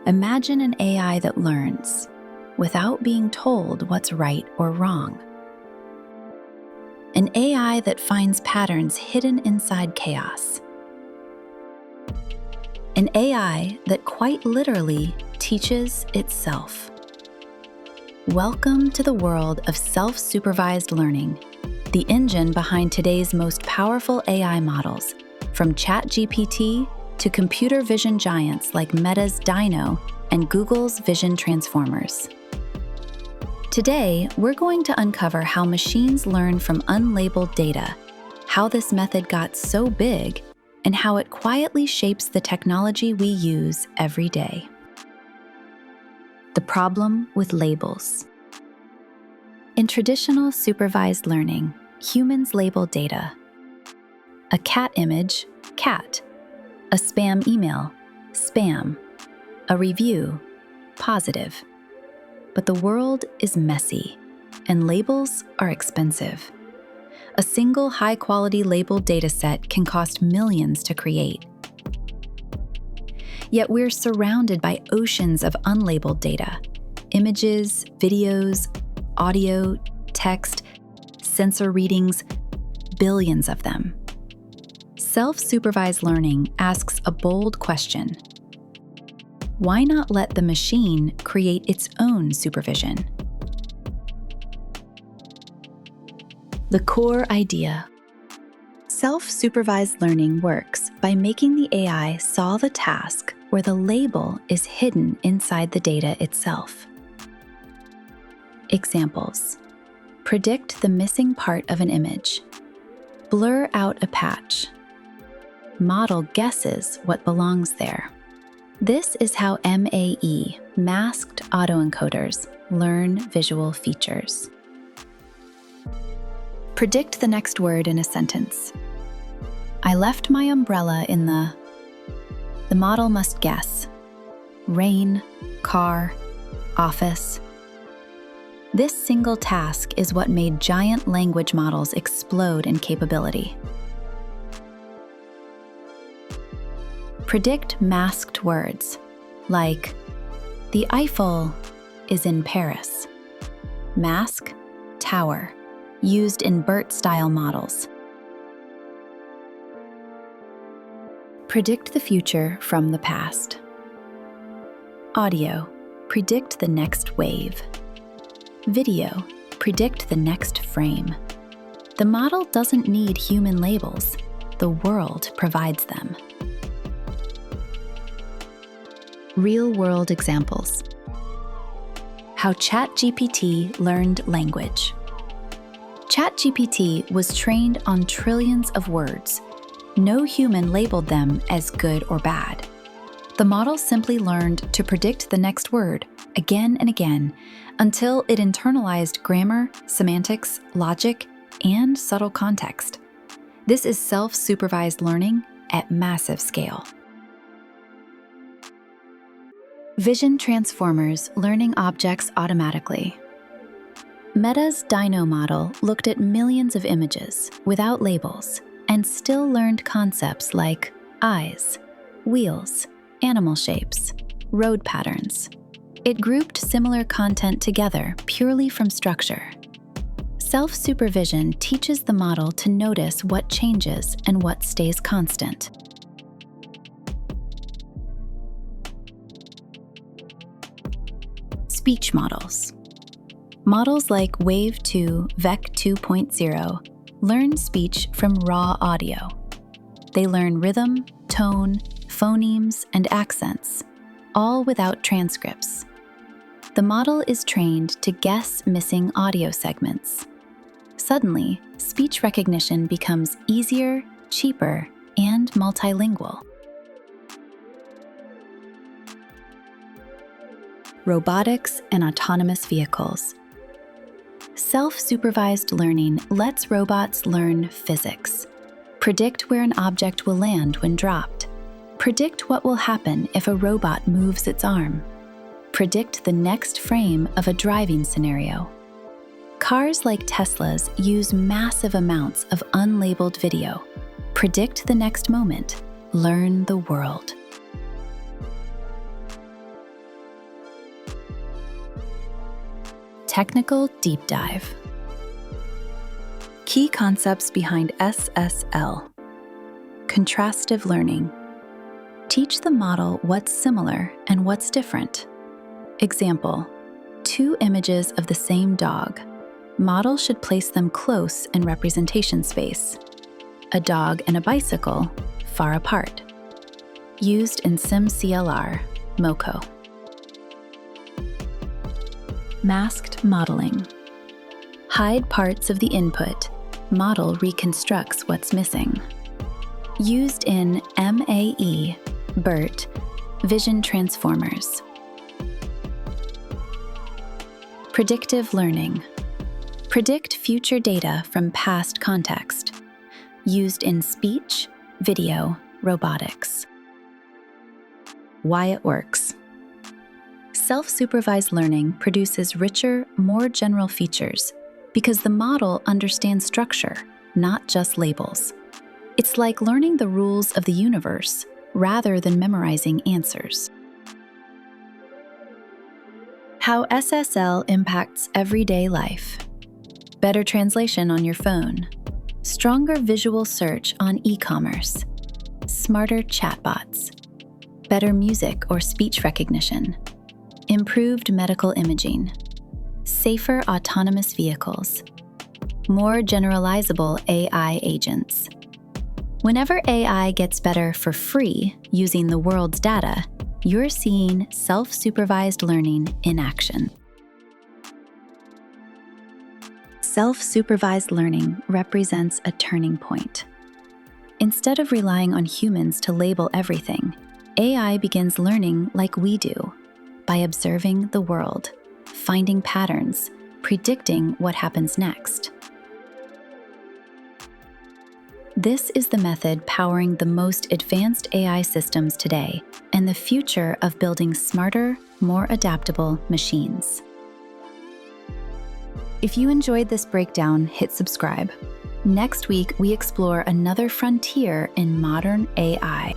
Imagine an AI that learns without being told what's right or wrong. An AI that finds patterns hidden inside chaos. An AI that quite literally teaches itself. Welcome to the world of self-supervised learning, the engine behind today's most powerful AI models, from ChatGPT to computer vision giants like Meta's DINO and Google's Vision Transformers. Today, we're going to uncover how machines learn from unlabeled data, how this method got so big, and how it quietly shapes the technology we use every day. The problem with labels. In traditional supervised learning, humans label data. A cat image, cat. A spam email, spam. A review, positive. But the world is messy, and labels are expensive. A single high-quality labeled dataset can cost millions to create. Yet we're surrounded by oceans of unlabeled data: images, videos, audio, text, sensor readings, billions of them. Self-supervised learning asks a bold question. Why not let the machine create its own supervision? The core idea. Self-supervised learning works by making the AI solve a task where the label is hidden inside the data itself. Examples. Predict the missing part of an image. Blur out a patch. Model guesses what belongs there. This is how MAE, masked autoencoders, learn visual features. Predict the next word in a sentence. I left my umbrella in the model must guess. Rain, car, office. This single task is what made giant language models explode in capability. Predict masked words, like, the Eiffel is in Paris. Mask, tower, used in BERT-style models. Predict the future from the past. Audio, predict the next wave. Video, predict the next frame. The model doesn't need human labels. The world provides them. Real-world examples. How ChatGPT learned language. ChatGPT was trained on trillions of words. No human labeled them as good or bad. The model simply learned to predict the next word again and again until it internalized grammar, semantics, logic, and subtle context. This is self-supervised learning at massive scale. Vision transformers learning objects automatically. Meta's DINO model looked at millions of images without labels and still learned concepts like eyes, wheels, animal shapes, road patterns. It grouped similar content together purely from structure. Self-supervision teaches the model to notice what changes and what stays constant. Speech models. Models like Wave 2 VEC 2.0 learn speech from raw audio. They learn rhythm, tone, phonemes, and accents, all without transcripts. The model is trained to guess missing audio segments. Suddenly, speech recognition becomes easier, cheaper, and multilingual. Robotics and autonomous vehicles. Self-supervised learning lets robots learn physics, predict where an object will land when dropped, predict what will happen if a robot moves its arm, predict the next frame of a driving scenario. Cars like Tesla's use massive amounts of unlabeled video, predict the next moment, learn the world. Technical Deep Dive. Key concepts behind SSL. Contrastive learning. Teach the model what's similar and what's different. Example, 2 images of the same dog. Model should place them close in representation space. A dog and a bicycle, far apart. Used in SimCLR, MoCo. Masked modeling. Hide parts of the input. Model reconstructs what's missing. Used in MAE, BERT, Vision Transformers. Predictive learning. Predict future data from past context. Used in speech, video, robotics. Why it works. Self-supervised learning produces richer, more general features because the model understands structure, not just labels. It's like learning the rules of the universe rather than memorizing answers. How SSL impacts everyday life. Better translation on your phone. Stronger visual search on e-commerce. Smarter chatbots. Better music or speech recognition. Improved medical imaging. Safer autonomous vehicles. More generalizable AI agents. Whenever AI gets better for free using the world's data, you're seeing self-supervised learning in action. Self-supervised learning represents a turning point. Instead of relying on humans to label everything, AI begins learning like we do, by observing the world, finding patterns, predicting what happens next. This is the method powering the most advanced AI systems today and the future of building smarter, more adaptable machines. If you enjoyed this breakdown, hit subscribe. Next week, we explore another frontier in modern AI.